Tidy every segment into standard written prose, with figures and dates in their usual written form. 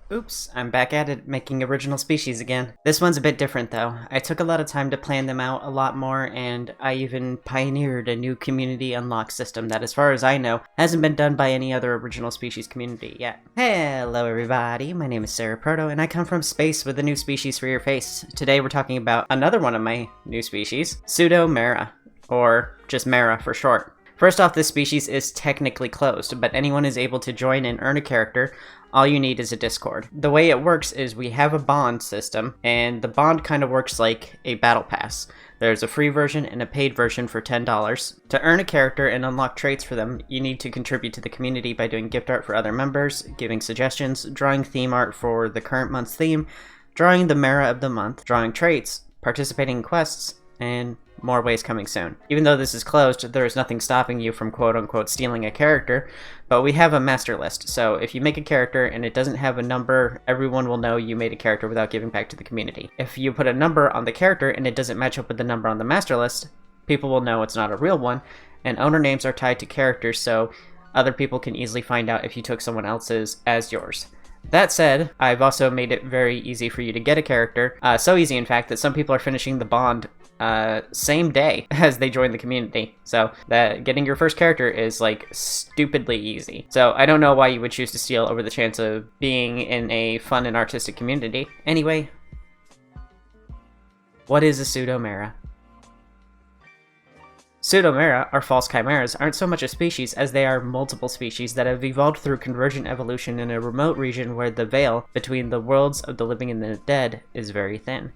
Oops, I'm back at it making original species again. This one's a bit different though. I took a lot of time to plan them out a lot more, and I even pioneered a new community unlock system that, as far as I know, hasn't been done by any other original species community yet. Hello everybody, my name is Sera Proto, and I come from space with a new species for your face. Today we're talking about another one of my new species, Mera, or just Mera for short. First off, this species is technically closed, but anyone is able to join and earn a character. All you need is a Discord. The way it works is we have a bond system, and the bond kind of works like a battle pass. There's a free version and a paid version for $10. To earn a character and unlock traits for them, you need to contribute to the community by doing gift art for other members, giving suggestions, drawing theme art for the current month's theme, drawing the Mera of the month, drawing traits, participating in quests, and more ways coming soon. Even though this is closed, there is nothing stopping you from quote-unquote stealing a character, but we have a master list, so if you make a character and it doesn't have a number, everyone will know you made a character without giving back to the community. If you put a number on the character and it doesn't match up with the number on the master list, people will know it's not a real one, and owner names are tied to characters, so other people can easily find out if you took someone else's as yours. That said, I've also made it very easy for you to get a character, so easy in fact that some people are finishing the bond same day as they join the community. So that getting your first character is like stupidly easy. So I don't know why you would choose to steal over the chance of being in a fun and artistic community. Anyway, what is a pseudo-Mera? Pseudo-Mera, or false chimeras, aren't so much a species as they are multiple species that have evolved through convergent evolution in a remote region where the veil between the worlds of the living and the dead is very thin.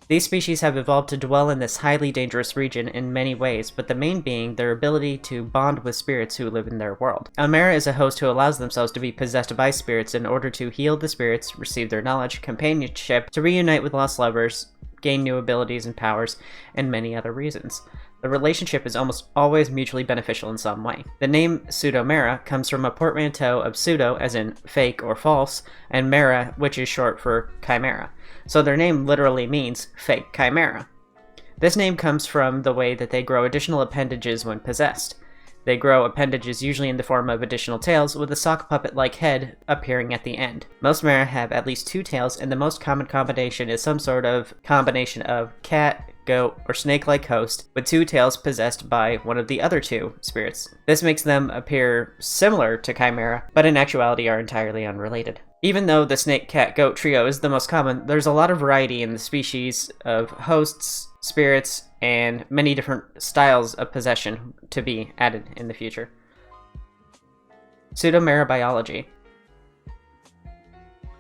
These species have evolved to dwell in this highly dangerous region in many ways, but the main being their ability to bond with spirits who live in their world. A Mera is a host who allows themselves to be possessed by spirits in order to heal the spirits, receive their knowledge, companionship, to reunite with lost lovers, gain new abilities and powers, and many other reasons. The relationship is almost always mutually beneficial in some way. The name Pseudo-Mera comes from a portmanteau of pseudo, as in fake or false, and Mera, which is short for chimera. So their name literally means fake chimera. This name comes from the way that they grow additional appendages when possessed. They grow appendages usually in the form of additional tails, with a sock puppet-like head appearing at the end. Most Mera have at least two tails, and the most common combination is some sort of combination of cat, goat, or snake-like host, with two tails possessed by one of the other two spirits. This makes them appear similar to chimera, but in actuality are entirely unrelated. Even though the snake-cat-goat trio is the most common, there's a lot of variety in the species of hosts, spirits, and many different styles of possession to be added in the future. Pseudo-Mera biology.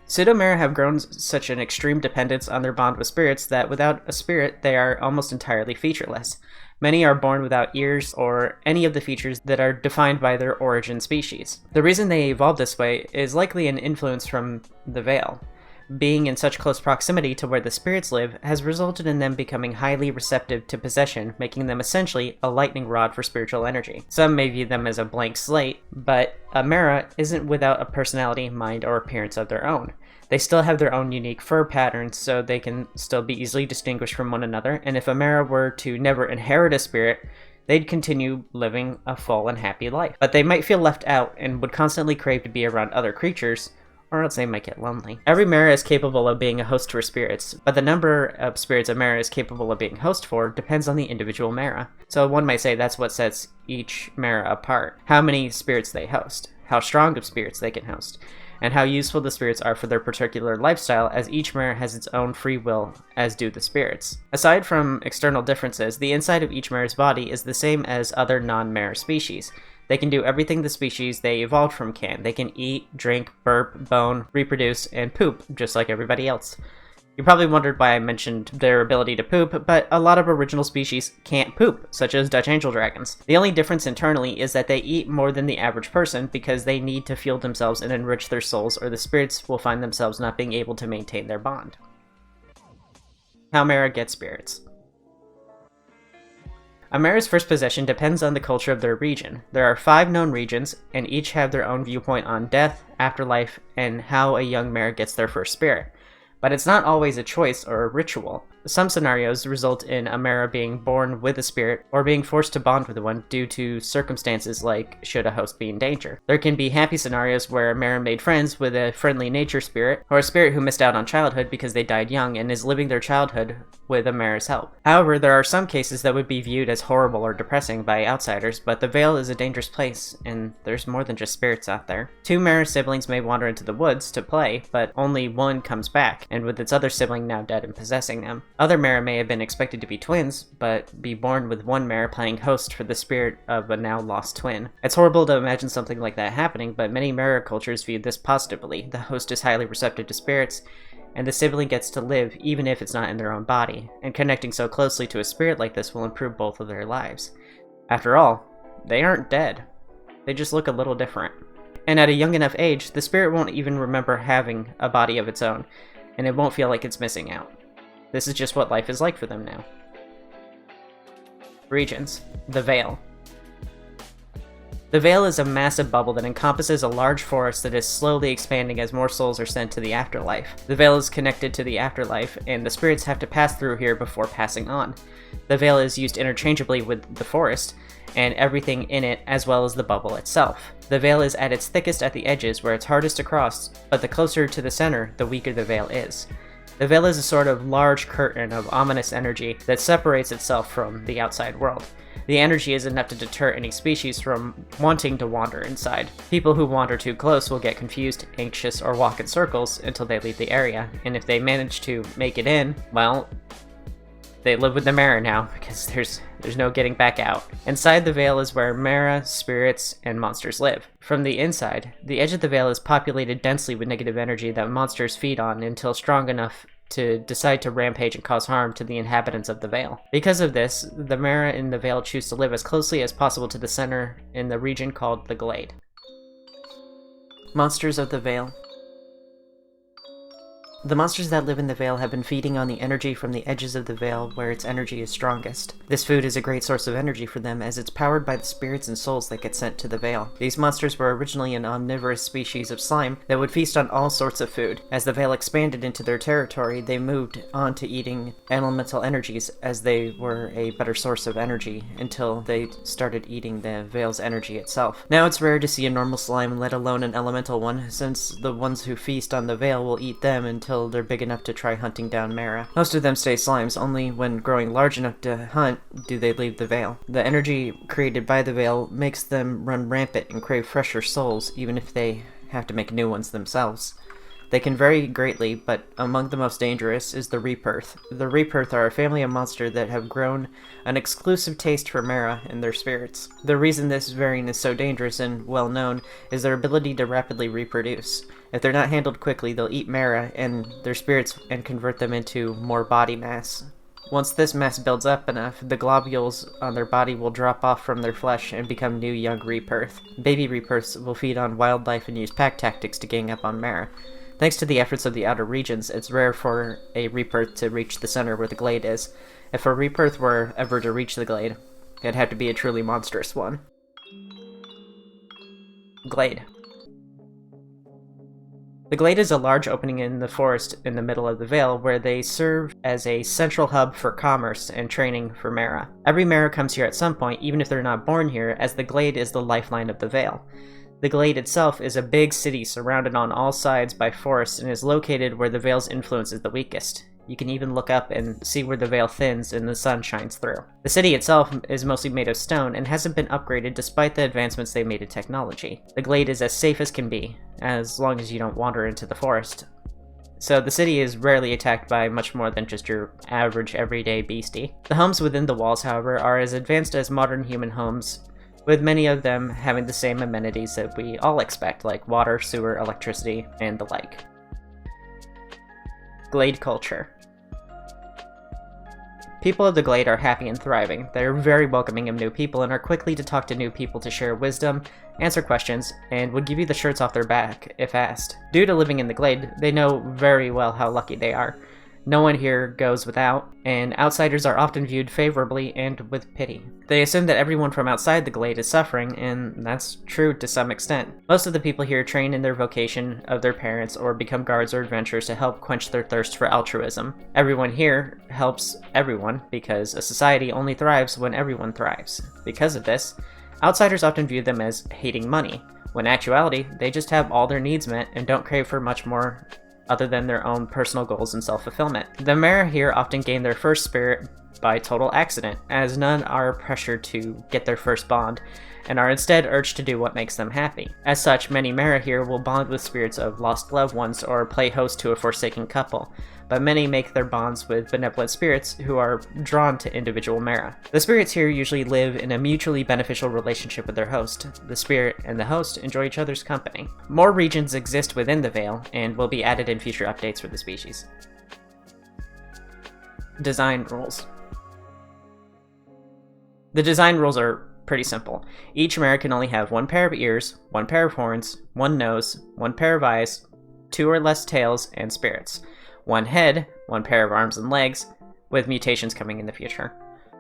Pseudo-Mera have grown such an extreme dependence on their bond with spirits that without a spirit, they are almost entirely featureless. Many are born without ears or any of the features that are defined by their origin species. The reason they evolved this way is likely an influence from the veil. Being in such close proximity to where the spirits live has resulted in them becoming highly receptive to possession, making them essentially a lightning rod for spiritual energy. Some may view them as a blank slate, but a Mera isn't without a personality, mind, or appearance of their own. They still have their own unique fur patterns, so they can still be easily distinguished from one another, and if a Mera were to never inherit a spirit, they'd continue living a full and happy life. But they might feel left out and would constantly crave to be around other creatures, or else they might get lonely. Every Mera is capable of being a host for spirits, but the number of spirits a Mera is capable of being host for depends on the individual Mera. So one might say that's what sets each Mera apart. How many spirits they host, how strong of spirits they can host, and how useful the spirits are for their particular lifestyle, as each Mera has its own free will, as do the spirits. Aside from external differences, the inside of each Mera's body is the same as other non-Mera species. They can do everything the species they evolved from can. They can eat, drink, burp, bone, reproduce, and poop, just like everybody else. You probably wondered why I mentioned their ability to poop, but a lot of original species can't poop, such as Dutch angel dragons. The only difference internally is that they eat more than the average person because they need to fuel themselves and enrich their souls, or the spirits will find themselves not being able to maintain their bond. How Mera get spirits. A Mera's first possession depends on the culture of their region. There are 5 known regions, and each have their own viewpoint on death, afterlife, and how a young Mera gets their first spirit. But it's not always a choice or a ritual. Some scenarios result in a Mera being born with a spirit or being forced to bond with one due to circumstances like should a host be in danger. There can be happy scenarios where a Mera made friends with a friendly nature spirit, or a spirit who missed out on childhood because they died young and is living their childhood with a Mera's help. However, there are some cases that would be viewed as horrible or depressing by outsiders, but the Vale is a dangerous place, and there's more than just spirits out there. Two Mera siblings may wander into the woods to play, but only one comes back, and with its other sibling now dead and possessing them. Other Mera may have been expected to be twins, but be born with one Mera playing host for the spirit of a now lost twin. It's horrible to imagine something like that happening, but many Mera cultures view this positively. The host is highly receptive to spirits, and the sibling gets to live even if it's not in their own body, and connecting so closely to a spirit like this will improve both of their lives. After all, they aren't dead. They just look a little different. And at a young enough age, the spirit won't even remember having a body of its own, and it won't feel like it's missing out. This is just what life is like for them now. Regions. The Vale. The Vale is a massive bubble that encompasses a large forest that is slowly expanding as more souls are sent to the afterlife. The Vale is connected to the afterlife, and the spirits have to pass through here before passing on. The Vale is used interchangeably with the forest, and everything in it, as well as the bubble itself. The Vale is at its thickest at the edges, where it's hardest to cross, but the closer to the center, the weaker the Vale is. The Vale is a sort of large curtain of ominous energy that separates itself from the outside world. The energy is enough to deter any species from wanting to wander inside. People who wander too close will get confused, anxious, or walk in circles until they leave the area, and if they manage to make it in, well, they live with the Mera now, because there's no getting back out. Inside the Vale is where Mera, spirits, and monsters live. From the inside, the edge of the Vale is populated densely with negative energy that monsters feed on until strong enough to decide to rampage and cause harm to the inhabitants of the Vale. Because of this, the Mera in the Vale choose to live as closely as possible to the center in the region called the Glade. Monsters of the Vale. The monsters that live in the Vale have been feeding on the energy from the edges of the Vale where its energy is strongest. This food is a great source of energy for them as it's powered by the spirits and souls that get sent to the Vale. These monsters were originally an omnivorous species of slime that would feast on all sorts of food. As the Vale expanded into their territory, they moved on to eating elemental energies as they were a better source of energy until they started eating the Vale's energy itself. Now it's rare to see a normal slime, let alone an elemental one, since the ones who feast on the Vale will eat them until they're big enough to try hunting down Mera. Most of them stay slimes, only when growing large enough to hunt do they leave the Vale. The energy created by the Vale makes them run rampant and crave fresher souls, even if they have to make new ones themselves. They can vary greatly, but among the most dangerous is the Reaperth. The Reaperth are a family of monsters that have grown an exclusive taste for Mera and their spirits. The reason this variant is so dangerous and well known is their ability to rapidly reproduce. If they're not handled quickly, they'll eat Mera and their spirits and convert them into more body mass. Once this mass builds up enough, the globules on their body will drop off from their flesh and become new young Reaperth. Baby Reaperths will feed on wildlife and use pack tactics to gang up on Mera. Thanks to the efforts of the outer regions, it's rare for a Reaperth to reach the center where the Glade is. If a Reaperth were ever to reach the Glade, it'd have to be a truly monstrous one. Glade. The Glade is a large opening in the forest in the middle of the Vale where they serve as a central hub for commerce and training for Mera. Every Mera comes here at some point, even if they're not born here, as the Glade is the lifeline of the Vale. The Glade itself is a big city surrounded on all sides by forests and is located where the Vale's influence is the weakest. You can even look up and see where the Vale thins and the sun shines through. The city itself is mostly made of stone and hasn't been upgraded despite the advancements they made in technology. The Glade is as safe as can be, as long as you don't wander into the forest. So the city is rarely attacked by much more than just your average everyday beastie. The homes within the walls, however, are as advanced as modern human homes, with many of them having the same amenities that we all expect, like water, sewer, electricity, and the like. Glade Culture. People of the Glade are happy and thriving. They are very welcoming of new people and are quickly to talk to new people to share wisdom, answer questions, and would give you the shirts off their back if asked. Due to living in the Glade, they know very well how lucky they are. No one here goes without, and outsiders are often viewed favorably and with pity. They assume that everyone from outside the Glade is suffering, and that's true to some extent. Most of the people here train in their vocation of their parents or become guards or adventurers to help quench their thirst for altruism. Everyone here helps everyone because a society only thrives when everyone thrives. Because of this, outsiders often view them as hating money, when in actuality, they just have all their needs met and don't crave for much more other than their own personal goals and self-fulfillment. The Mera here often gain their first spirit by total accident, as none are pressured to get their first bond, and are instead urged to do what makes them happy. As such, many Mera here will bond with spirits of lost loved ones or play host to a forsaken couple, but many make their bonds with benevolent spirits who are drawn to individual Mera. The spirits here usually live in a mutually beneficial relationship with their host. The spirit and the host enjoy each other's company. More regions exist within the Vale, and will be added in future updates for the species. Design rules. The design rules are pretty simple. Each Mera can only have one pair of ears, one pair of horns, one nose, one pair of eyes, two or less tails, and spirits. One head, one pair of arms and legs, with mutations coming in the future.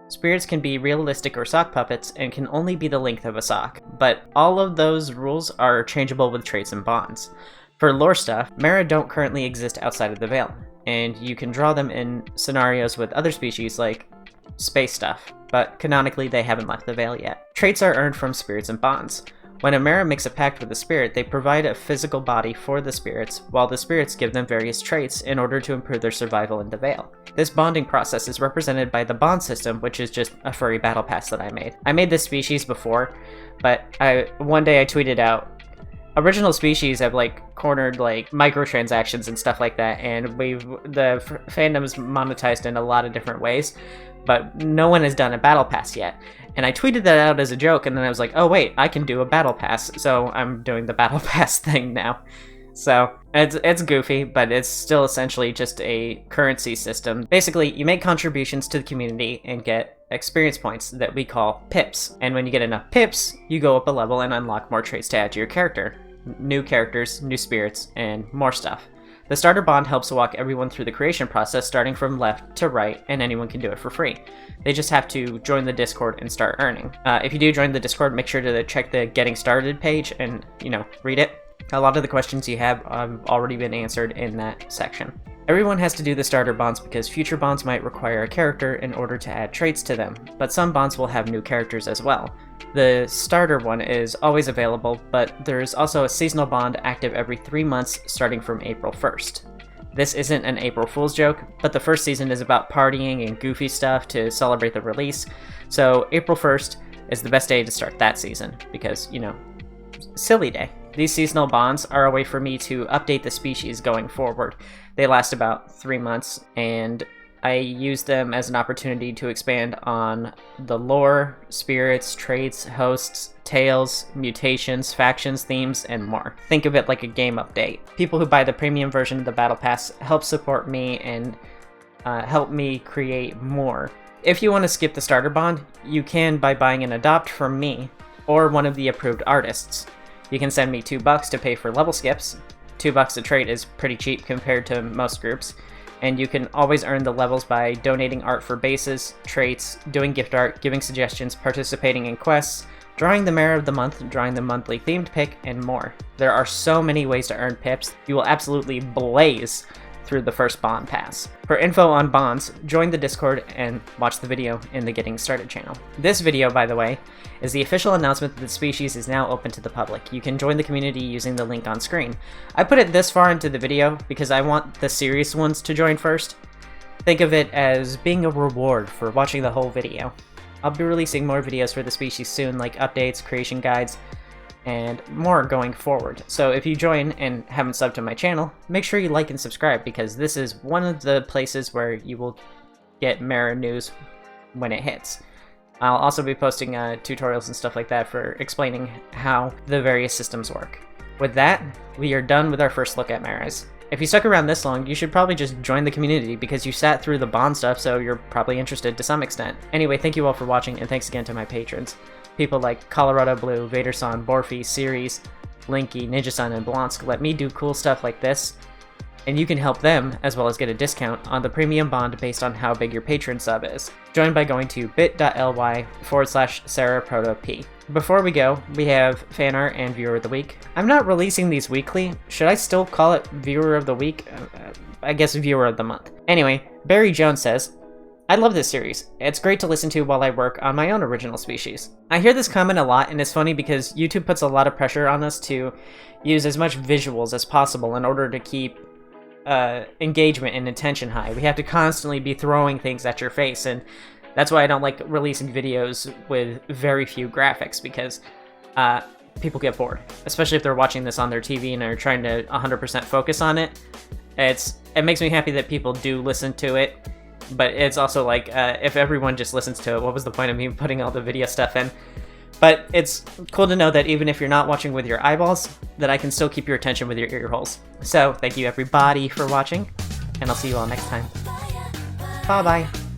Spirits can be realistic or sock puppets and can only be the length of a sock, but all of those rules are changeable with traits and bonds. For lore stuff, Mera don't currently exist outside of the Vale, and you can draw them in scenarios with other species like space stuff, but canonically they haven't left the Vale yet. Traits are earned from spirits and bonds. When a Mera makes a pact with a spirit, they provide a physical body for the spirits, while the spirits give them various traits in order to improve their survival in the Vale. This bonding process is represented by the bond system, which is just a furry battle pass that I made. I made this species before, but one day I tweeted out, original species have cornered microtransactions and stuff like that, and the fandom's monetized in a lot of different ways, but no one has done a battle pass yet. And I tweeted that out as a joke, and then I was like, oh wait, I can do a battle pass, so I'm doing the battle pass thing now. So it's goofy, but it's still essentially just a currency system. Basically, you make contributions to the community and get experience points that we call pips. And when you get enough pips, you go up a level and unlock more traits to add to your character. New characters, new spirits, and more stuff. The starter bond helps walk everyone through the creation process, starting from left to right, and anyone can do it for free. They just have to join the Discord and start earning. If you do join the Discord, make sure to check the Getting Started page and, read it. A lot of the questions you have already been answered in that section. Everyone has to do the starter bonds because future bonds might require a character in order to add traits to them, but some bonds will have new characters as well. The starter one is always available, but there is also a seasonal bond active every 3 months starting from April 1st. This isn't an April Fool's joke, but the first season is about partying and goofy stuff to celebrate the release, so April 1st is the best day to start that season, because, silly day. These seasonal bonds are a way for me to update the species going forward. They last about 3 months, and I use them as an opportunity to expand on the lore, spirits, traits, hosts, tales, mutations, factions, themes, and more. Think of it like a game update. People who buy the premium version of the Battle Pass help support me and help me create more. If you want to skip the starter bond, you can by buying an adopt from me or one of the approved artists. You can send me $2 to pay for level skips. $2 a trait is pretty cheap compared to most groups. And you can always earn the levels by donating art for bases, traits, doing gift art, giving suggestions, participating in quests, drawing the Mera of the Month, drawing the monthly themed pick, and more. There are so many ways to earn pips, you will absolutely blaze through the first bond pass. For info on bonds, join the Discord and watch the video in the Getting Started channel. This video, by the way, is the official announcement that the species is now open to the public. You can join the community using the link on screen. I put it this far into the video because I want the serious ones to join first. Think of it as being a reward for watching the whole video. I'll be releasing more videos for the species soon, like updates, creation guides, and more going forward. So if you join and haven't subbed to my channel, make sure you like and subscribe because this is one of the places where you will get Mera news when it hits. I'll also be posting tutorials and stuff like that for explaining how the various systems work. With that, we are done with our first look at Meras. If you stuck around this long, you should probably just join the community because you sat through the bond stuff, so you're probably interested to some extent. Anyway, thank you all for watching, and thanks again to my patrons. People like Colorado Blue, Vaderson, Borfi, Series, Linky, Ninja Sun, and Blonsk let me do cool stuff like this and you can help them as well as get a discount on the premium bond based on how big your patron sub is. Join by going to bit.ly/SeraProtoP. Before we go, we have fan art and viewer of the week. I'm not releasing these weekly. Should I still call it viewer of the week? I guess viewer of the month. Anyway, Barry Jones says, I love this series. It's great to listen to while I work on my own original species. I hear this comment a lot, and it's funny because YouTube puts a lot of pressure on us to use as much visuals as possible in order to keep engagement and attention high. We have to constantly be throwing things at your face, and that's why I don't like releasing videos with very few graphics, because people get bored, especially if they're watching this on their TV and are trying to 100% focus on it. It makes me happy that people do listen to it, but it's also like, if everyone just listens to it, what was the point of me putting all the video stuff in? But it's cool to know that even if you're not watching with your eyeballs, that I can still keep your attention with your ear holes. So thank you everybody for watching, and I'll see you all next time. Bye bye.